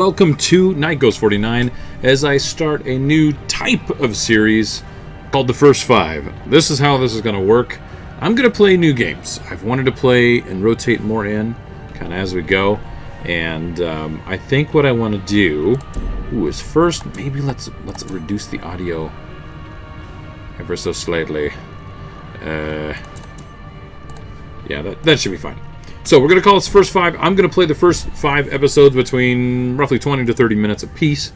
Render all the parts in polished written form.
Welcome to Night Ghost 49 as I start a new type of series called The First Five. This is how this is going to work. I'm going to play new games. I've wanted to play and rotate more in kind of as we go. And I think what I want to do is first, maybe let's reduce the audio ever so slightly. Yeah, that should be fine. So we're going to call this First Five. I'm going to play the first 5 episodes between roughly 20 to 30 minutes apiece.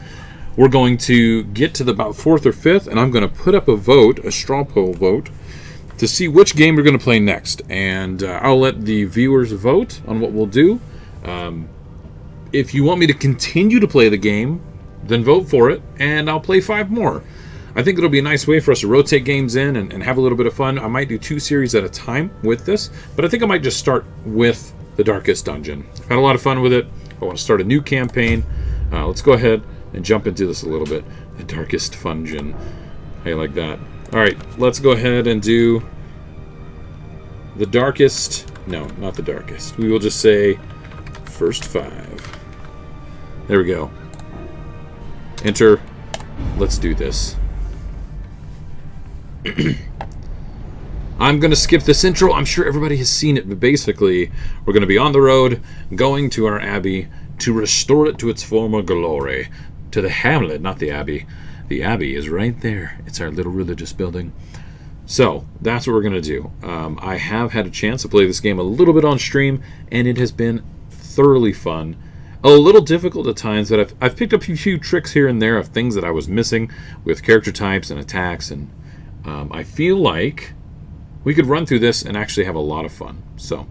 We're going to get to the about 4th or 5th, and I'm going to put up a vote, a straw poll vote, to see which game we're going to play next. And I'll let the viewers vote on what we'll do. If you want me to continue to play the game, then vote for it, and I'll play 5 more. I think it'll be a nice way for us to rotate games in and have a little bit of fun. I might do 2 series at a time with this, but I think I might just start with the Darkest Dungeon. I've had a lot of fun with it. I want to start a new campaign. Let's go ahead and jump into this a little bit. The Darkest Dungeon. How you like that? Alright, let's go ahead and do the Darkest... No, not the Darkest. We will just say First 5. There we go. Enter. Let's do this. I'm going to skip this intro. I'm sure everybody has seen it, but basically, we're going to be on the road, going to our abbey to restore it to its former glory. To the hamlet, not the abbey. The abbey is right there. It's our little religious building. So, that's what we're going to do. I have had a chance to play this game a little bit on stream, and it has been thoroughly fun. A little difficult at times, but I've picked up a few tricks here and there of things that I was missing with character types and attacks, and I feel like we could run through this and actually have a lot of fun. So,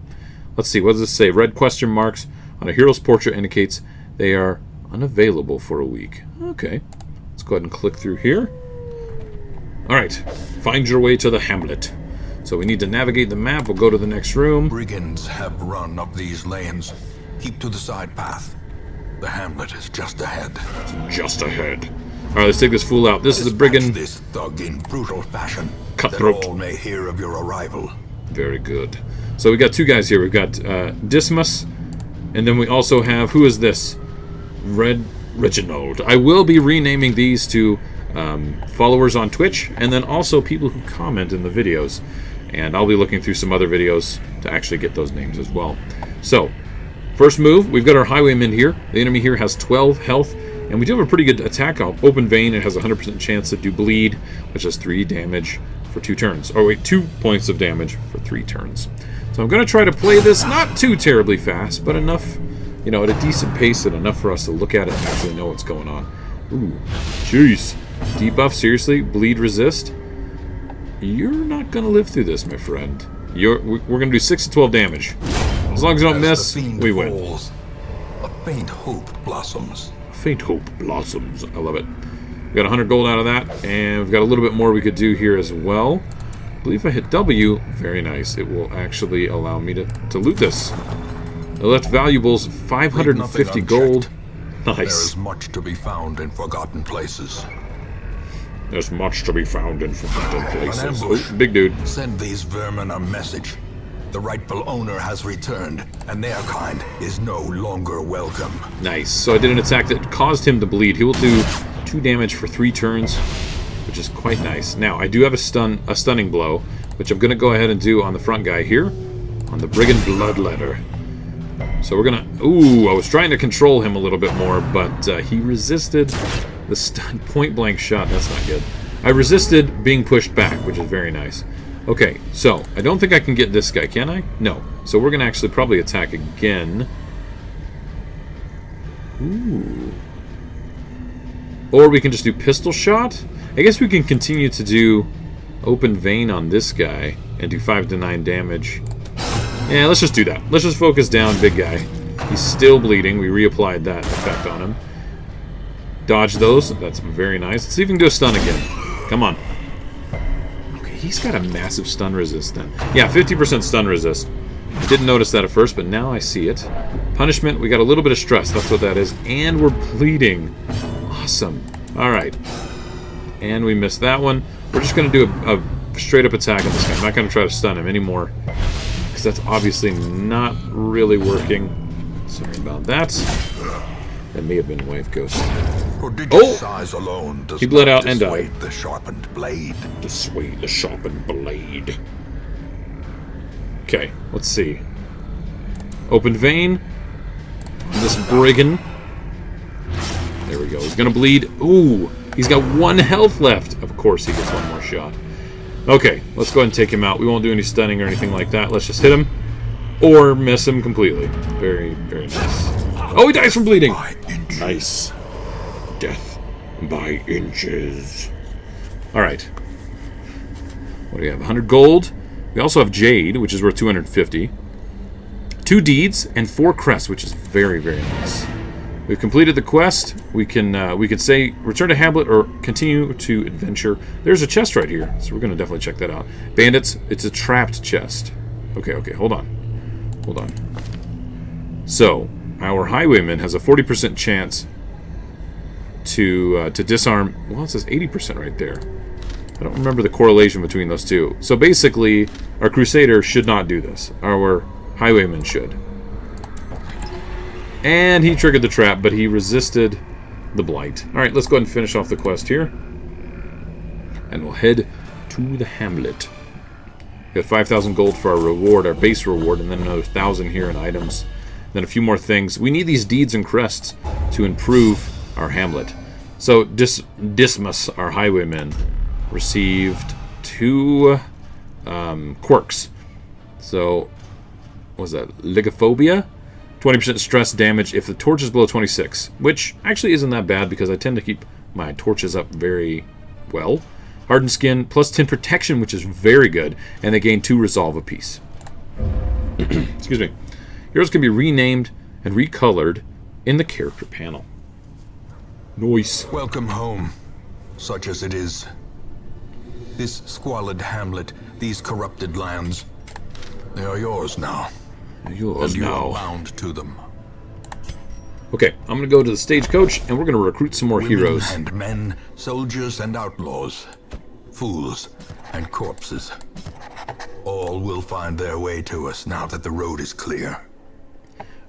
let's see. What does this say? Red question marks on a hero's portrait indicates they are unavailable for a week. Okay. Let's go ahead and click through here. Alright. Find your way to the hamlet. So we need to navigate the map. We'll go to the next room. Brigands have run up these lanes. Keep to the side path. The hamlet is just ahead. Just ahead. Alright, let's take this fool out. This is a brigand. This thug in brutal fashion. Cutthroat. That all may hear of your arrival. Very good. So we got 2 guys here. We've got Dismas, and then we also have, who is this? Red Reginald. I will be renaming these to followers on Twitch, and then also people who comment in the videos. And I'll be looking through some other videos to actually get those names as well. So, first move, we've got our highwayman here. The enemy here has 12 health. And we do have a pretty good attack on Open Vein. It has a 100% chance to do bleed, which has 3 damage for 2 turns. Oh wait, 2 points of damage for 3 turns. So I'm going to try to play this not too terribly fast, but enough, you know, at a decent pace and enough for us to look at it and actually know what's going on. Ooh, jeez. Debuff, seriously? Bleed resist? You're not going to live through this, my friend. We're going to do 6 to 12 damage. As long as you don't miss, we win. Falls, a faint hope blossoms. Faint hope blossoms. I love it. We got 100 gold out of that, and we've got a little bit more we could do here as well. I believe if I hit W, very nice, it will actually allow me to loot this. The left valuables, 550 gold. Nice. There is much to be found in forgotten places. There's much to be found in forgotten places. An ambush. Oh, big dude. Send these vermin a message. The rightful owner has returned, and their kind is no longer welcome. Nice. So I did an attack that caused him to bleed. He will do 2 damage for 3 turns, which is quite nice. Now, I do have a stunning blow, which I'm going to go ahead and do on the front guy here, on the Brigand Bloodletter. So we're going to... Ooh, I was trying to control him a little bit more, but he resisted the stun point-blank shot. That's not good. I resisted being pushed back, which is very nice. Okay, so I don't think I can get this guy, can I? No. So we're going to actually probably attack again. Ooh. Or we can just do pistol shot. I guess we can continue to do Open Vein on this guy and do 5 to 9 damage. Yeah, let's just do that. Let's just focus down big guy. He's still bleeding. We reapplied that effect on him. Dodge those. That's very nice. Let's see if we can do a stun again. Come on. He's got a massive stun resist then. Yeah, 50% stun resist. I didn't notice that at first, but now I see it. Punishment, we got a little bit of stress. That's what that is. And we're bleeding. Awesome. Alright. And we missed that one. We're just going to do a straight up attack on this guy. I'm not going to try to stun him anymore, because that's obviously not really working. Sorry about that. That may have been Wife Ghost. Prodigious size alone does He bled not out and died. dissuade the sharpened blade. Dissuade the sharpened blade. Okay, let's see. Open vein. This brigand. There we go. He's gonna bleed. Ooh, he's got 1 health left. Of course he gets 1 more shot. Okay, let's go ahead and take him out. We won't do any stunning or anything like that. Let's just hit him. Or miss him completely. Very, very nice. Oh, he dies from bleeding. Nice. Death by inches. Alright. What do we have? 100 gold. We also have Jade, which is worth 250. 2 deeds and 4 crests, which is very, very nice. We've completed the quest. We can say return to Hamlet or continue to adventure. There's a chest right here, so we're going to definitely check that out. Bandits, it's a trapped chest. Okay, hold on. So, our highwayman has a 40% chance to disarm. Well, it says 80% right there. I don't remember the correlation between those two. So basically, our crusader should not do this. Our highwayman should. And he triggered the trap, but he resisted the blight. Alright, let's go ahead and finish off the quest here. And we'll head to the Hamlet. We have 5,000 gold for our reward, our base reward, and then another 1,000 here in items. Then a few more things. We need these deeds and crests to improve our Hamlet. So Dismas, our highwayman, received 2 quirks. So, what was that? Ligophobia? 20% stress damage if the torch is below 26, which actually isn't that bad because I tend to keep my torches up very well. Hardened skin, plus 10 protection, which is very good, and they gain 2 resolve apiece. Excuse me. Heroes can be renamed and recolored in the character panel. Nice. Welcome home, such as it is. This squalid hamlet, these corrupted lands, they are yours now. Yours and you now. are bound to them. Okay, I'm going to go to the stagecoach, and we're going to recruit some more heroes. Women and men, soldiers and outlaws, fools and corpses. All will find their way to us now that the road is clear.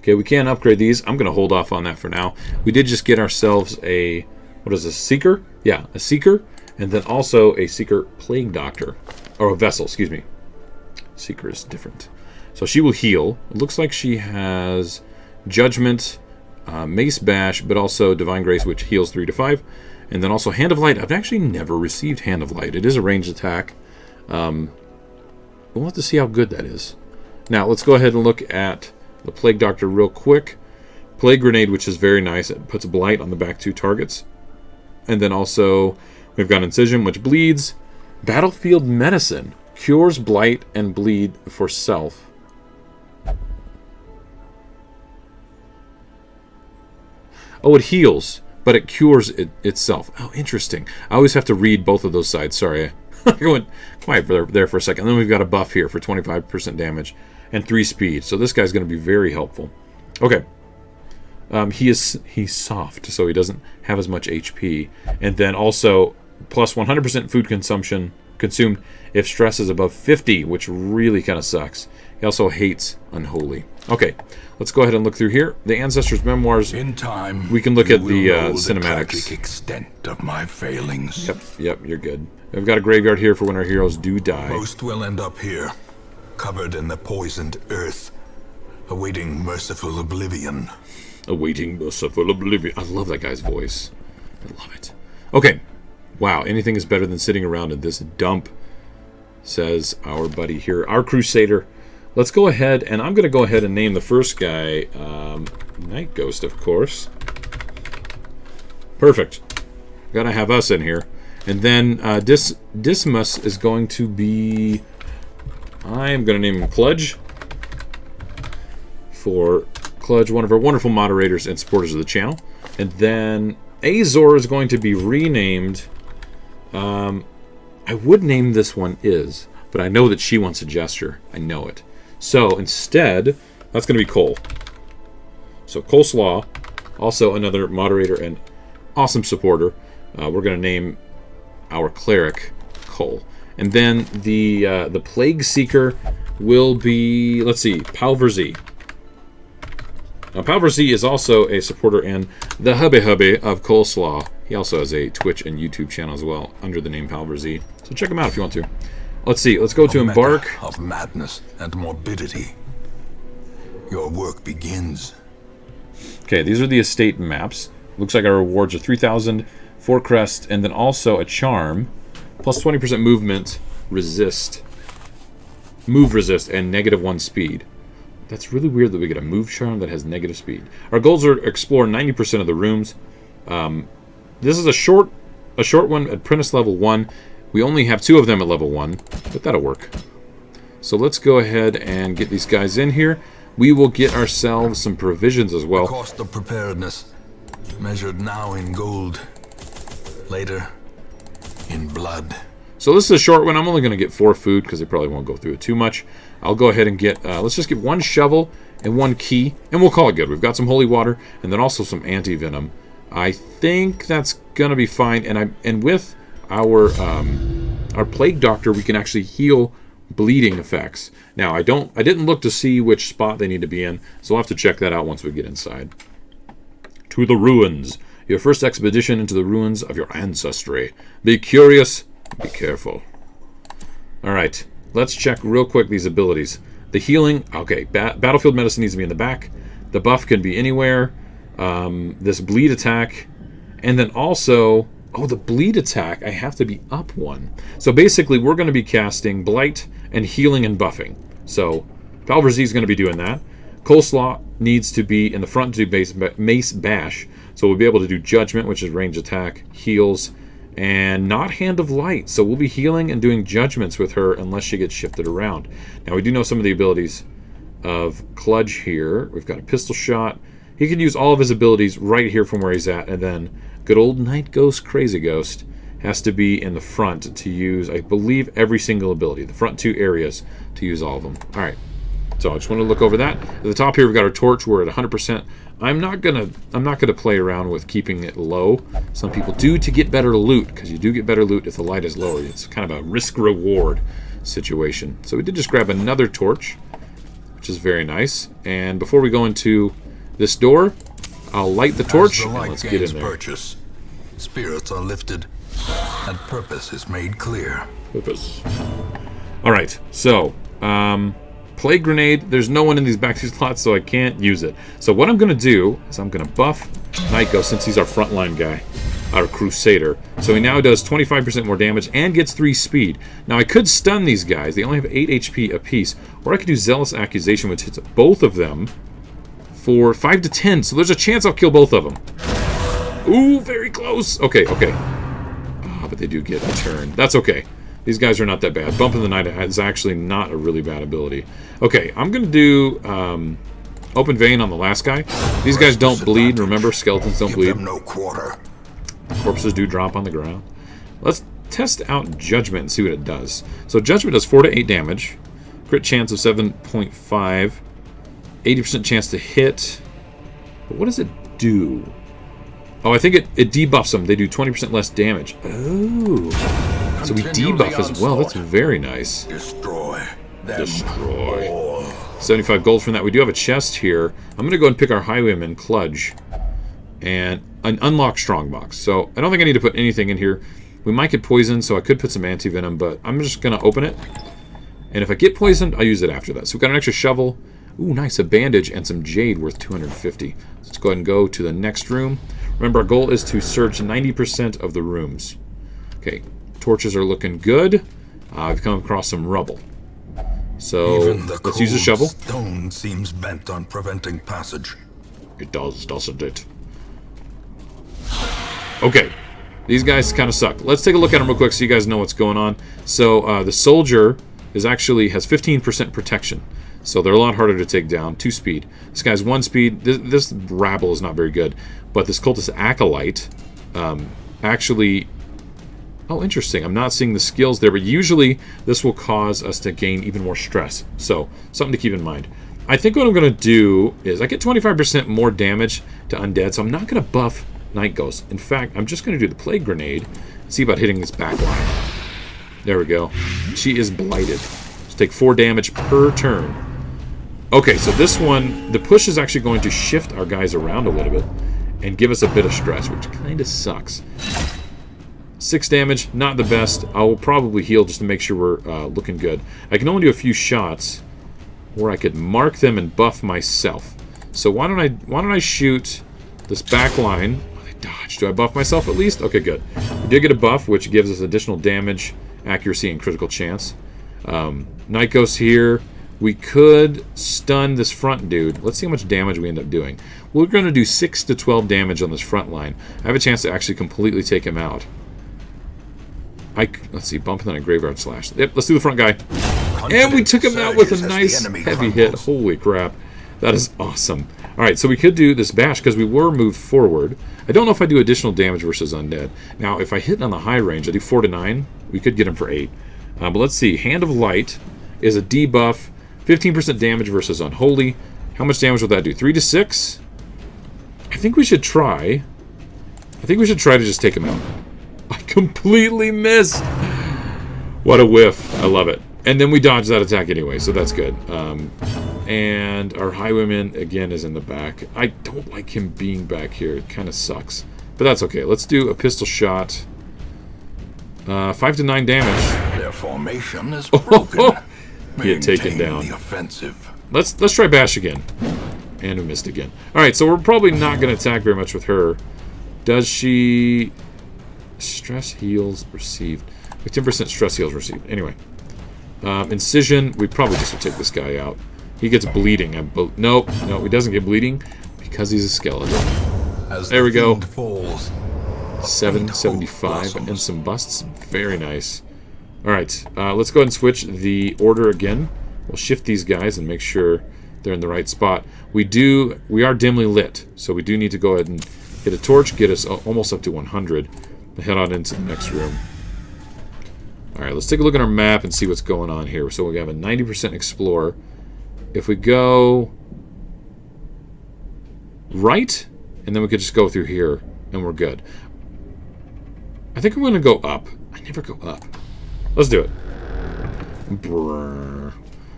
Okay, we can upgrade these. I'm going to hold off on that for now. We did just get ourselves a, what is this, Seeker? Yeah, a Seeker, and then also a Seeker Plague Doctor. Or a Vessel, excuse me. Seeker is different. So she will heal. It looks like she has Judgment, Mace Bash, but also Divine Grace, which heals 3 to 5. And then also Hand of Light. I've actually never received Hand of Light. It is a ranged attack. We'll have to see how good that is. Now, let's go ahead and look at the Plague Doctor real quick. Plague Grenade, which is very nice. It puts Blight on the back 2 targets. And then also, we've got Incision, which bleeds. Battlefield Medicine. Cures Blight and Bleed for self. Oh, it heals, but it cures itself. Oh, interesting. I always have to read both of those sides. Sorry. I went quiet there for a second. And then we've got a buff here for 25% damage and 3 speed. So this guy's going to be very helpful. Okay. He's soft, so he doesn't have as much HP. And then also plus 100% food consumed if stress is above 50, which really kind of sucks. He also hates Unholy. Okay, let's go ahead and look through here. The Ancestors' Memoirs. In time, we can look at the cinematics. cinematics. The tragic extent of my failings. Yep, you're good. We've got a graveyard here for when our heroes do die. Most will end up here, covered in the poisoned earth, awaiting merciful oblivion. Awaiting merciful oblivion. I love that guy's voice. I love it. Okay. Wow, anything is better than sitting around in this dump, says our buddy here, our Crusader. Let's go ahead, and I'm going to go ahead and name the first guy Night Ghost, of course. Perfect. Got to have us in here. And then Dismas is going to be... I'm going to name him Kludge. For Kludge, one of our wonderful moderators and supporters of the channel. And then Azor is going to be renamed... I would name this one Is, but I know that she wants a gesture. I know it. So instead, that's going to be Cole. So Coleslaw, also another moderator and awesome supporter. We're going to name our cleric Cole. And then the Plague Seeker will be, let's see, Palverzi. Now, Palver Z is also a supporter and the hubby of Coleslaw. He also has a Twitch and YouTube channel as well under the name Palver Z. So check him out if you want to. Let's see. Let's go to Embark. Of madness and morbidity. Your work begins. Okay, these are the estate maps. Looks like our rewards are 3,000, 4 crest, and then also a charm, plus 20% movement, move resist, and -1 speed. That's really weird that we get a move charm that has negative speed. Our goals are explore 90% of the rooms. This is a short one at Apprentice level 1. We only have 2 of them at level 1, but that'll work. So let's go ahead and get these guys in here. We will get ourselves some provisions as well. The cost of preparedness, measured now in gold, later in blood. So this is a short one. I'm only going to get 4 food because they probably won't go through it too much. I'll go ahead and get, let's just get 1 shovel and 1 key, and we'll call it good. We've got some holy water and then also some anti-venom. I think that's going to be fine. And with our plague doctor, we can actually heal bleeding effects. Now, I didn't look to see which spot they need to be in, so we'll have to check that out once we get inside. To the ruins. Your first expedition into the ruins of your ancestry. Be curious, be careful. Alright, let's check real quick these abilities. The healing, okay, battlefield medicine needs to be in the back. The buff can be anywhere. This bleed attack. And then also, oh, the bleed attack, I have to be up 1. So basically, we're going to be casting Blight and healing and buffing. So, Palver Z is going to be doing that. Coleslaw needs to be in the front to do Mace Bash. So we'll be able to do Judgment, which is range attack, heals, and not Hand of Light. So we'll be healing and doing judgments with her unless she gets shifted around. Now we do know some of the abilities of Kludge here. We've got a pistol shot. He can use all of his abilities right here from where he's at. And then good old Night Ghost, Crazy Ghost has to be in the front to use, I believe, every single ability. The front 2 areas to use all of them. All right. So I just want to look over that. At the top here, we've got our torch. We're at 100%. I'm not gonna play around with keeping it low. Some people do to get better loot, because you do get better loot if the light is lower. It's kind of a risk-reward situation. So we did just grab another torch, which is very nice. And before we go into this door, I'll light the torch and let's get in there. Purchase, spirits are lifted, and purpose is made clear. Purpose. All right. So. Plague Grenade, there's no one in these back 2 slots, so I can't use it. So what I'm going to do is I'm going to buff Night Ghost since he's our frontline guy, our Crusader. So he now does 25% more damage and gets 3 speed. Now I could stun these guys. They only have 8 HP apiece. Or I could do Zealous Accusation, which hits both of them for 5 to 10. So there's a chance I'll kill both of them. Ooh, very close. Okay. But they do get a turn. That's okay. These guys are not that bad. Bump in the Night is actually not a really bad ability. Okay, I'm going to do Open Vein on the last guy. These guys don't bleed. Remember, skeletons don't bleed. Give them no quarter. Corpses do drop on the ground. Let's test out Judgment and see what it does. So Judgment does 4 to 8 damage. Crit chance of 7.5. 80% chance to hit. But what does it do? Oh, I think it debuffs them. They do 20% less damage. Oh. So we debuff as well. That's very nice. Destroy. Destroy. 75 gold from that. We do have a chest here. I'm going to go and pick our Highwayman, Kludge. And an unlock Strongbox. So I don't think I need to put anything in here. We might get poisoned, so I could put some anti-venom, but I'm just going to open it. And if I get poisoned, I'll use it after that. So we've got an extra shovel. Ooh, nice. A bandage and some jade worth 250. Let's go ahead and go to the next room. Remember, our goal is to search 90% of the rooms. Okay. Torches are looking good. I've come across some rubble. So let's use a shovel. Stone seems bent on preventing passage. It does, doesn't it? Okay. These guys kind of suck. Let's take a look at them real quick so you guys know what's going on. So the soldier has 15% protection. So they're a lot harder to take down. 2 speed. This guy's 1 speed. This rabble is not very good. But this cultist acolyte actually... Oh, interesting. I'm not seeing the skills there, but usually this will cause us to gain even more stress. So, something to keep in mind. I think what I'm going to do is I get 25% more damage to undead, so I'm not going to buff Night Ghost. In fact, I'm just going to do the Plague Grenade and see about hitting this back line. There we go. She is blighted. Just take 4 damage per turn. Okay, so this one, the push is actually going to shift our guys around a little bit and give us a bit of stress, which kind of sucks. 6 damage, not the best. I will probably heal just to make sure we're looking good. I can only do a few shots, or I could mark them and buff myself. So why don't I shoot this back line? Oh, they dodged. Do I buff myself at least? Okay, good. We did get a buff, which gives us additional damage, accuracy, and critical chance. Night Ghost here. We could stun this front dude. Let's see how much damage we end up doing. We're going to do 6 to 12 damage on this front line. I have a chance to actually completely take him out. Let's see, bump and then a Graveyard Slash. Yep, let's do the front guy. And we took him out with a nice heavy hit. Holy crap. That is awesome. Alright, so we could do this bash because we were moved forward. I don't know if I do additional damage versus undead. Now, if I hit on the high range, I do 4 to 9. We could get him for 8. But let's see. Hand of Light is a debuff. 15% damage versus Unholy. How much damage will that do? 3 to 6? I think we should try. I think we should try to just take him out. I completely missed. What a whiff. I love it. And then we dodged that attack anyway, so that's good. And our Highwayman, again, is in the back. I don't like him being back here. It kind of sucks. But that's okay. Let's do a pistol shot. 5 to 9 damage. Their formation is broken. Get taken down. The offensive. Let's try bash again. And we missed again. Alright, so we're probably not going to attack very much with her. Does she... Stress heals received. 10% stress heals received. Anyway. Incision. We probably just would take this guy out. He gets bleeding. Nope. No, he doesn't get bleeding because he's a skeleton. There we go. 775 and some busts. Very nice. Alright, let's go ahead and switch the order again. We'll shift these guys and make sure they're in the right spot. We are dimly lit, so we do need to go ahead and hit a torch, get us almost up to 100. We'll head on into the next room. Alright, let's take a look at our map and see what's going on here. So we have a 90% explore. If we go right, and then we could just go through here, and we're good. I think I'm going to go up. I never go up. Let's do it. Brrr.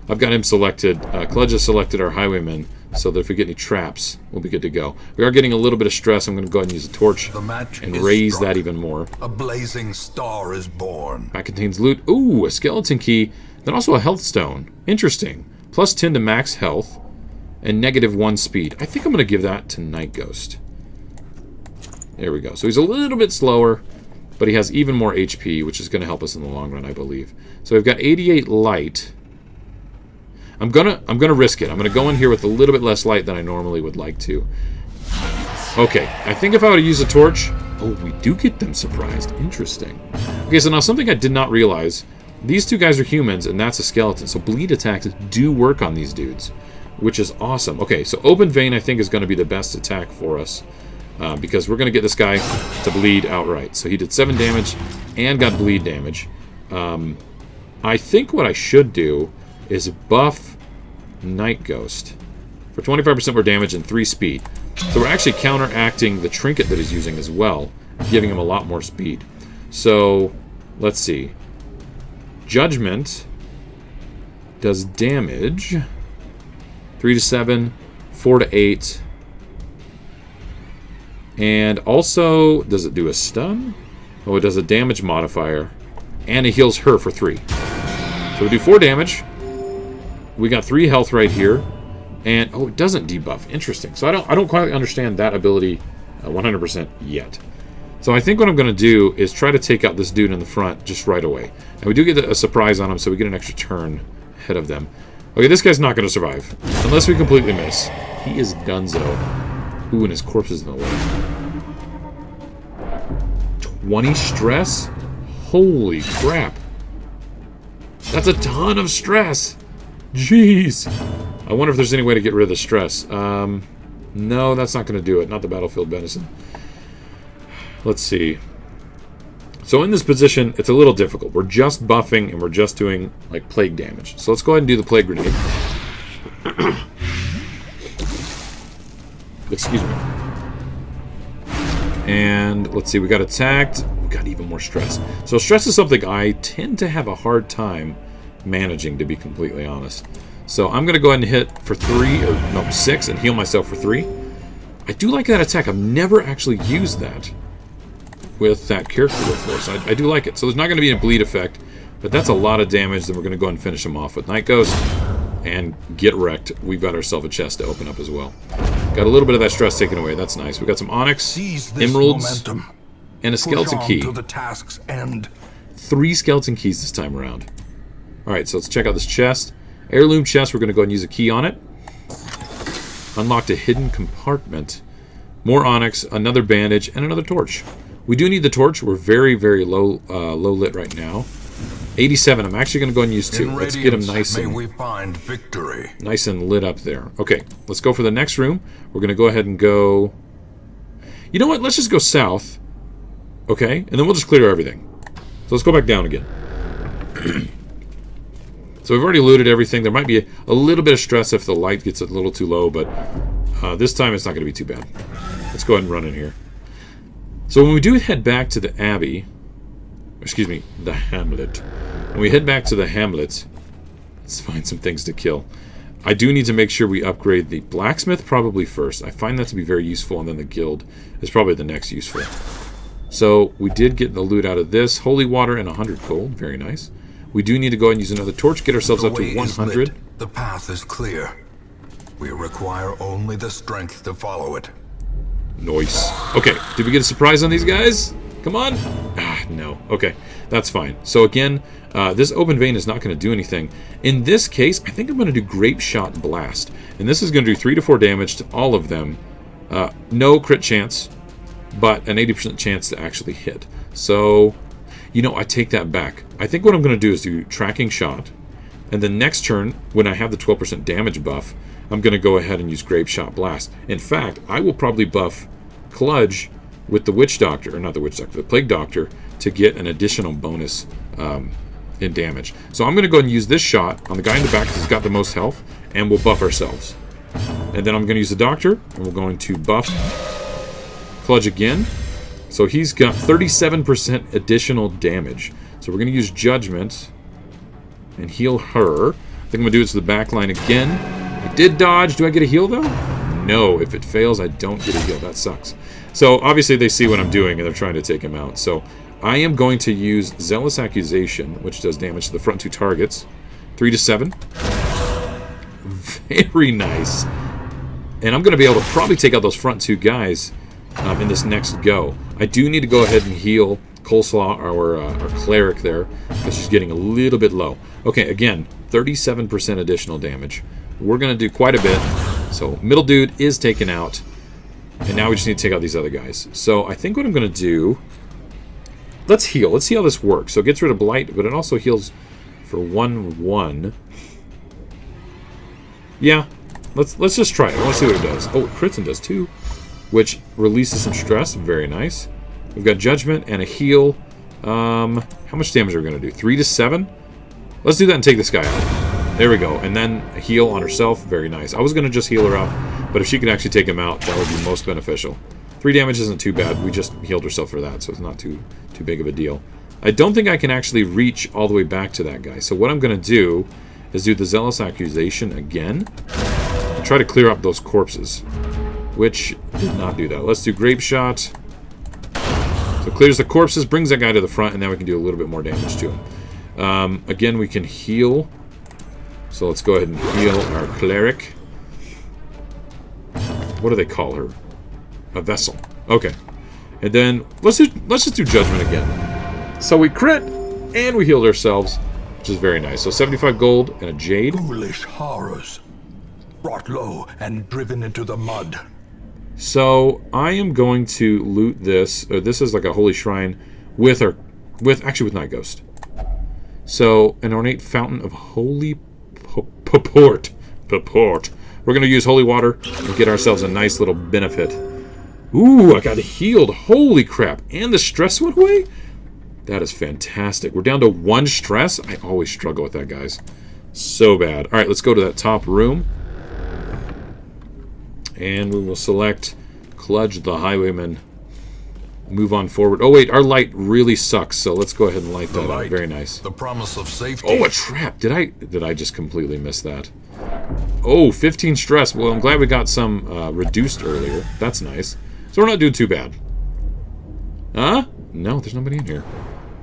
I've got him selected. Kludge has selected our Highwayman, so that if we get any traps, we'll be good to go. We are getting a little bit of stress. I'm going to go ahead and use a torch and raise that even more. A blazing star is born. That contains loot. Ooh, a skeleton key. Then also a health stone. Interesting. Plus 10 to max health and -1 speed. I think I'm going to give that to Night Ghost. There we go. So he's a little bit slower, but he has even more HP, which is going to help us in the long run, I believe. So we've got 88 light. I'm gonna risk it. I'm gonna go in here with a little bit less light than I normally would like to. Okay, I think if I were to use a torch... Oh, we do get them surprised. Interesting. Okay, so now something I did not realize. These two guys are humans, and that's a skeleton. So bleed attacks do work on these dudes, which is awesome. Okay, so Open Vein, I think, is going to be the best attack for us. Because we're going to get this guy to bleed outright. So he did 7 damage and got bleed damage. I think what I should do is buff Night Ghost for 25% more damage and 3 speed. So we're actually counteracting the trinket that he's using as well, giving him a lot more speed. So, let's see. Judgment does damage 3 to 7, 4 to 8. And also, does it do a stun? Oh, it does a damage modifier. And it heals her for 3. So we do 4 damage. We got 3 health right here. And, oh, it doesn't debuff. Interesting. So I don't quite understand that ability 100% yet. So I think what I'm going to do is try to take out this dude in the front just right away. And we do get a surprise on him, so we get an extra turn ahead of them. Okay, this guy's not going to survive. Unless we completely miss. He is donezo. Ooh, and his corpse is in the way. 20 stress? Holy crap. That's a ton of stress. Jeez. I wonder if there's any way to get rid of the stress. No, that's not going to do it. Not the Battlefield Benison. Let's see. So in this position, it's a little difficult. We're just buffing and we're just doing like plague damage. So let's go ahead and do the plague grenade. Excuse me. And let's see, we got attacked. We got even more stress. So stress is something I tend to have a hard time managing, to be completely honest. So I'm going to go ahead and hit for 3, or no, 6, and heal myself for 3. I do like that attack. I've never actually used that with that character before, so I do like it. So there's not going to be a bleed effect, but that's a lot of damage. Then we're going to go ahead and finish him off with Night Ghost and get wrecked. We've got ourselves a chest to open up as well. Got a little bit of that stress taken away. That's nice. We've got some onyx, emeralds, and a skeleton key. To the task's end. 3 skeleton keys this time around. Alright, so let's check out this chest. Heirloom chest, we're going to go ahead and use a key on it. Unlocked a hidden compartment. More onyx, another bandage, and another torch. We do need the torch. We're very, very low lit right now. 87. I'm actually going to go ahead and use 2. Let's get them nice and, we find victory. nice and lit up there. Okay, let's go for the next room. We're going to go ahead and go... You know what? Let's just go south. Okay, and then we'll just clear everything. So let's go back down again. So we've already looted everything. There might be a little bit of stress if the light gets a little too low, but this time it's not going to be too bad. Let's go ahead and run in here. So when we do head back to the Abbey, excuse me, the Hamlet. When we head back to the Hamlet, let's find some things to kill. I do need to make sure we upgrade the blacksmith probably first. I find that to be very useful, and then the guild is probably the next useful. So we did get the loot out of this. Holy water and 100 gold. Very nice. We do need to go ahead and use another torch, get ourselves up to 100. The path is clear. We require only the strength to follow it. Nice. Okay, did we get a surprise on these guys? Come on. Ah, no. Okay, that's fine. So again, this open vein is not going to do anything. In this case, I think I'm going to do Grape Shot Blast. And this is going to do 3 to 4 damage to all of them. No crit chance, but an 80% chance to actually hit. So, you know, I take that back. I think what I'm going to do is do Tracking Shot. And the next turn, when I have the 12% damage buff, I'm going to go ahead and use Grape Shot Blast. In fact, I will probably buff Kludge with the Witch Doctor, or not the Witch Doctor, the Plague Doctor, to get an additional bonus in damage. So I'm going to go ahead and use this shot on the guy in the back who's got the most health, and we'll buff ourselves. And then I'm going to use the Doctor, and we're going to buff Kludge again. So he's got 37% additional damage. So we're going to use Judgment and heal her. I think I'm going to do it to the back line again. I did dodge. Do I get a heal, though? No. If it fails, I don't get a heal. That sucks. So obviously they see what I'm doing, and they're trying to take him out. So I am going to use Zealous Accusation, which does damage to the front 2 targets. 3 to 7. Very nice. And I'm going to be able to probably take out those front 2 guys in this next go. I do need to go ahead and heal Coleslaw, our cleric there, because she's getting a little bit low. Okay, again, 37% additional damage. We're going to do quite a bit. So middle dude is taken out. And now we just need to take out these other guys. So I think what I'm going to do... Let's heal. Let's see how this works. So it gets rid of Blight, but it also heals for 1-1. Yeah, let's just try it. I want to see what it does. Oh, it crits and does too, which releases some stress. Very nice. We've got Judgment and a heal. How much damage are we going to do? 3 to 7? Let's do that and take this guy out. There we go. And then a heal on herself. Very nice. I was going to just heal her up, but if she could actually take him out, that would be most beneficial. 3 damage isn't too bad. We just healed herself for that, so it's not too big of a deal. I don't think I can actually reach all the way back to that guy. So what I'm going to do is do the Zealous Accusation again and try to clear up those corpses, which did not do that. Let's do Grape Shot. So clears the corpses, brings that guy to the front, and now we can do a little bit more damage to him. Again, we can heal. So let's go ahead and heal our cleric. What do they call her? A vessel. Okay. And then let's just do Judgment again. So we crit and we healed ourselves, which is very nice. So 75 gold and a jade. Foolish horrors, brought low and driven into the mud. So I am going to loot this. This is like a holy shrine with Night Ghost. So an ornate fountain of holy purport. We're going to use holy water and get ourselves a nice little benefit. Ooh, I got healed. Holy crap. And the stress went away? That is fantastic. We're down to 1 stress. I always struggle with that, guys. So bad. All right, let's go to that top room. And we will select Kludge the Highwayman. move on forward. Oh, wait, our light really sucks, so let's go ahead and light The that up. light, Very nice. the promise of safety. Oh, a trap. Did I just completely miss that? Oh, 15 stress. Well, I'm glad we got some reduced earlier. That's nice. So we're not doing too bad. Huh? No, there's nobody in here.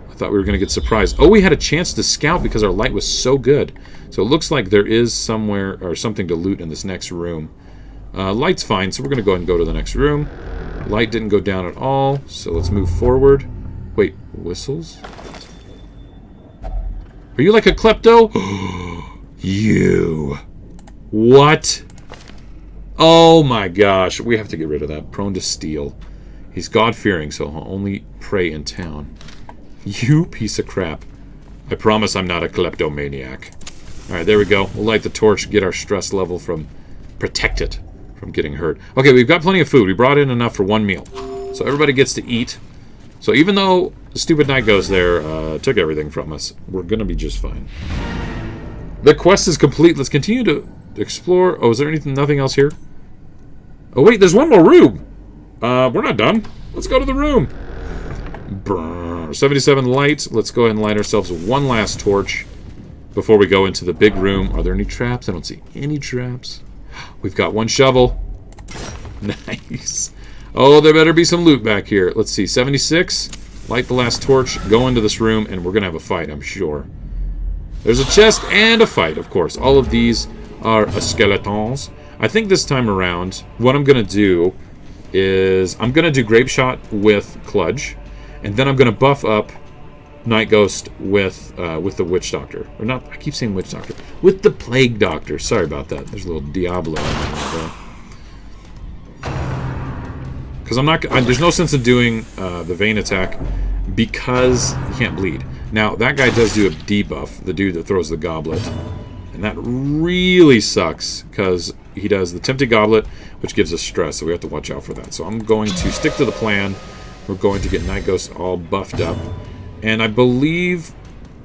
I thought we were going to get surprised. Oh, we had a chance to scout because our light was so good. So it looks like there is somewhere or something to loot in this next room. Light's fine, so we're going to go ahead and go to the next room. Light didn't go down at all, so let's move forward. Wait, whistles? Are you like a klepto? You. What? Oh my gosh, we have to get rid of that. Prone to steal. He's God-fearing, so he'll only pray in town. You piece of crap. I promise I'm not a kleptomaniac. Alright, there we go. We'll light the torch, get our stress level from... protect it from getting hurt. Okay, we've got plenty of food. We brought in enough for one meal. So everybody gets to eat. So even though the stupid night goes there, took everything from us, we're gonna be just fine. The quest is complete. Let's continue to explore. Oh, is there anything? Nothing else here? Oh wait, there's one more room. We're not done. Let's go to the room. Brr, 77 lights. Let's go ahead and light ourselves one last torch before we go into the big room. Are there any traps? I don't see any traps. We've got one shovel. Nice. Oh, there better be some loot back here. Let's see. 76. Light the last torch. Go into this room, and we're going to have a fight, I'm sure. There's a chest and a fight, of course. All of these are skeletons. I think this time around, what I'm going to do is I'm going to do Grape Shot with Kludge, and then I'm going to buff up Night Ghost with the Witch Doctor. Or not, I keep saying Witch Doctor. With the Plague Doctor. Sorry about that. There's a little Diablo in there. Because I'm not... there's no sense in doing the Vein attack because he can't bleed. Now, that guy does do a debuff, the dude that throws the goblet. And that really sucks because he does the Tempting Goblet, which gives us stress, so we have to watch out for that. So I'm going to stick to the plan. We're going to get Night Ghost all buffed up. And I believe...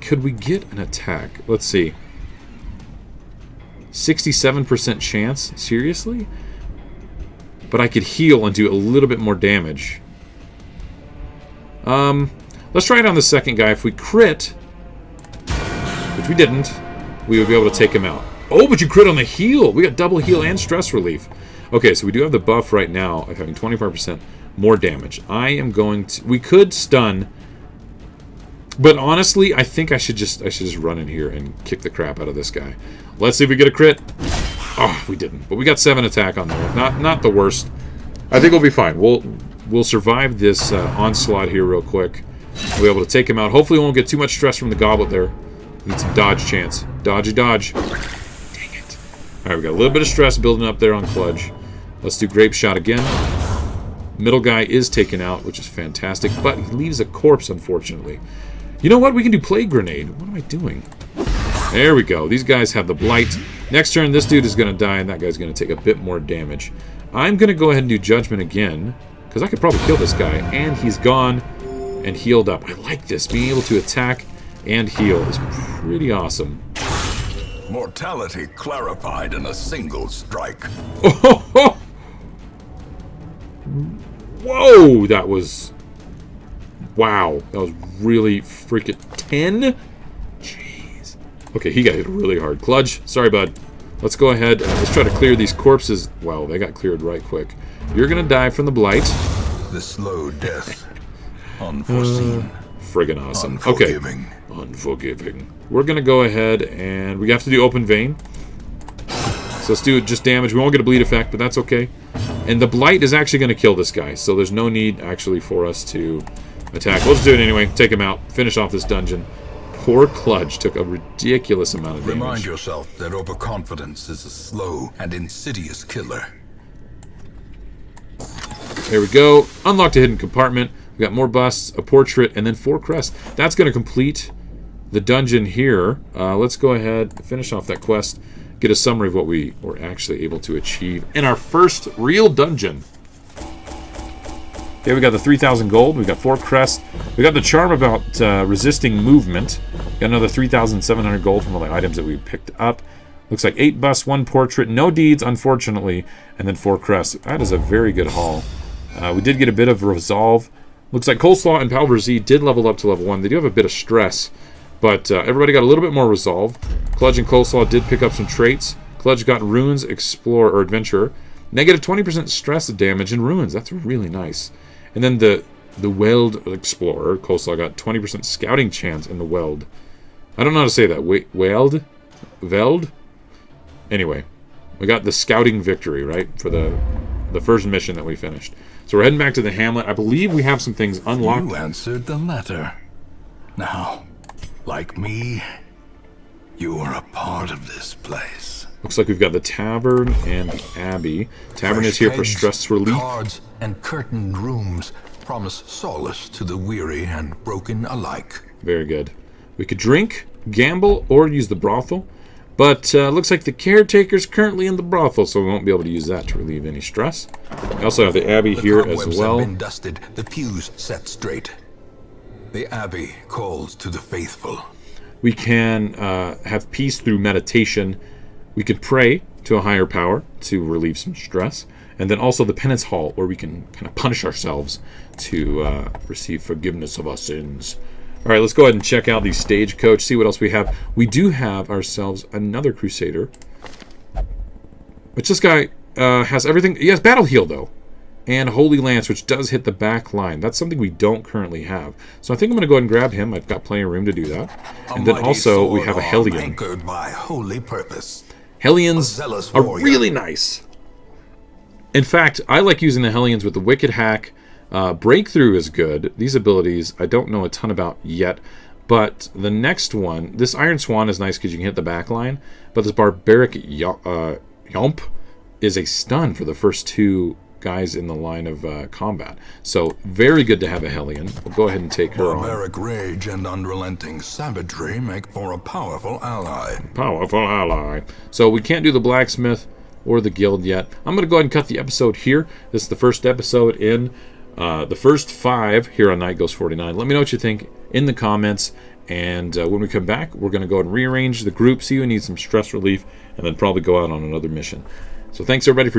Could we get an attack? Let's see. 67% chance? Seriously? But I could heal and do a little bit more damage. Let's try it on the second guy. If we crit, which we didn't, we would be able to take him out. Oh, but you crit on the heal! We got double heal and stress relief. Okay, so we do have the buff right now of having 25% more damage. I am going to... We could stun... But honestly, I think I should just run in here and kick the crap out of this guy. Let's see if we get a crit. Oh, we didn't. But we got 7 attack on there. Not the worst. I think we'll be fine. We'll survive this onslaught here real quick. We'll be able to take him out. Hopefully we won't get too much stress from the goblet there. Need some dodge chance. Dodgy dodge. Dang it. Alright, we got a little bit of stress building up there on Kludge. Let's do Grape Shot again. Middle guy is taken out, which is fantastic. But he leaves a corpse, unfortunately. You know what? We can do Plague Grenade. What am I doing? There we go. These guys have the Blight. Next turn, this dude is going to die, and that guy's going to take a bit more damage. I'm going to go ahead and do Judgment again, because I could probably kill this guy, and he's gone and healed up. I like this. Being able to attack and heal is pretty awesome. Mortality clarified in a single strike. Oh, whoa! That was... Wow, that was really freaking 10? Jeez. Okay, he got hit really hard. Kludge, sorry, bud. Let's go ahead and let's try to clear these corpses. Wow, they got cleared right quick. You're gonna die from the Blight. The slow death. Unforeseen. Friggin' awesome. Unforgiving. Okay. Unforgiving. We're gonna go ahead and we have to do Open Vein. So let's do just damage. We won't get a bleed effect, but that's okay. And the Blight is actually gonna kill this guy, so there's no need actually for us to attack. Let's do it anyway. Take him out. Finish off this dungeon. Poor Kludge took a ridiculous amount of damage. Remind yourself that overconfidence is a slow and insidious killer. There we go. Unlocked a hidden compartment. We got more busts, a portrait, and then 4 crests. That's going to complete the dungeon here. Let's go ahead and finish off that quest. Get a summary of what we were actually able to achieve in our first real dungeon. Okay, we got the 3,000 gold. We got 4 crests. We got the charm about resisting movement. Got another 3,700 gold from all the items that we picked up. Looks like 8 busts, 1 portrait, no deeds, unfortunately, and then 4 crests. That is a very good haul. We did get a bit of resolve Looks like Coleslaw and Palver Z did level up to level 1. They do have a bit of stress, but everybody got a little bit more resolve. Kludge and Coleslaw did pick up some traits. Kludge got Runes, Explorer, or Adventurer. Negative 20% stress damage in Runes. That's really nice. And then the Weld Explorer, Coleslaw got 20% scouting chance in the Weld. I don't know how to say that. Weld? Veld? Anyway, we got the scouting victory, right? For the first mission that we finished. So we're heading back to the hamlet. I believe we have some things unlocked. You answered the letter. Now, like me, you are a part of this place. Looks like we've got the Tavern and the Abbey. Tavern is here for stress relief. Cards and curtained rooms promise solace to the weary and broken alike. Very good. We could drink, gamble, or use the brothel. But looks like the caretaker's currently in the brothel, so we won't be able to use that to relieve any stress. We also have the Abbey here as well. Have been dusted, the pews set straight. The Abbey calls to the faithful. We can have peace through meditation. We could pray to a higher power to relieve some stress. And then also the Penance Hall, where we can kind of punish ourselves to receive forgiveness of our sins. All right, let's go ahead and check out the Stagecoach, see what else we have. We do have ourselves another Crusader. Which this guy has everything. He has Battle Heal, though. And Holy Lance, which does hit the back line. That's something we don't currently have. So I think I'm going to go ahead and grab him. I've got plenty of room to do that. And then also we have a Hellion. Anchored by holy purpose. Hellions are really nice. In fact, I like using the Hellions with the Wicked Hack. Breakthrough is good. These abilities I don't know a ton about yet. But the next one, this Iron Swan is nice because you can hit the back line. But this Barbaric Yomp is a stun for the first two guys in the line of combat. So very good to have a Hellion. We'll go ahead and take her on. Barbaric rage and unrelenting savagery make for a powerful ally. Powerful ally. So we can't do the blacksmith or the guild yet. I'm going to go ahead and cut the episode here. This is the first episode in the first 5 here on Night Ghost 49. Let me know what you think in the comments. And when we come back, we're going to go ahead and rearrange the group, see who needs some stress relief, and then probably go out on another mission. So thanks everybody for